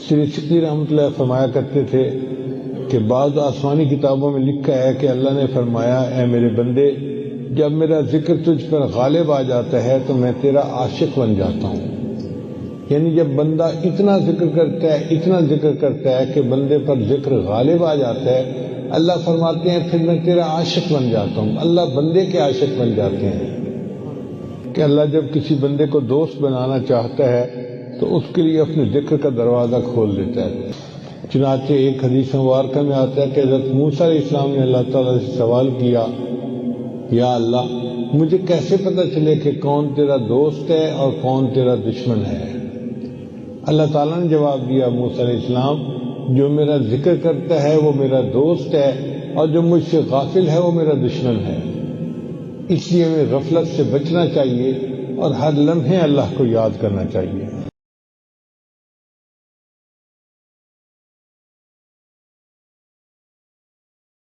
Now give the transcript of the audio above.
سری سکری رحمۃ اللہ فرمایا کرتے تھے کہ بعض آسمانی کتابوں میں لکھا ہے کہ اللہ نے فرمایا اے میرے بندے جب میرا ذکر تجھ پر غالب آ جاتا ہے تو میں تیرا عاشق بن جاتا ہوں. یعنی جب بندہ اتنا ذکر کرتا ہے کہ بندے پر ذکر غالب آ جاتا ہے، اللہ فرماتے ہیں پھر میں تیرا عاشق بن جاتا ہوں. اللہ بندے کے عاشق بن جاتے ہیں کہ اللہ جب کسی بندے کو دوست بنانا چاہتا ہے تو اس کے لیے اپنے ذکر کا دروازہ کھول دیتا ہے. چنانچہ ایک حدیث مبارکہ میں آتا ہے کہ حضرت موسیٰ علیہ السلام نے اللہ تعالیٰ سے سوال کیا، یا اللہ مجھے کیسے پتہ چلے کہ کون تیرا دوست ہے اور کون تیرا دشمن ہے؟ اللہ تعالیٰ نے جواب دیا موسیٰ علیہ السلام، جو میرا ذکر کرتا ہے وہ میرا دوست ہے اور جو مجھ سے غافل ہے وہ میرا دشمن ہے. اس لیے ہمیں غفلت سے بچنا چاہیے اور ہر لمحے اللہ کو یاد کرنا چاہیے.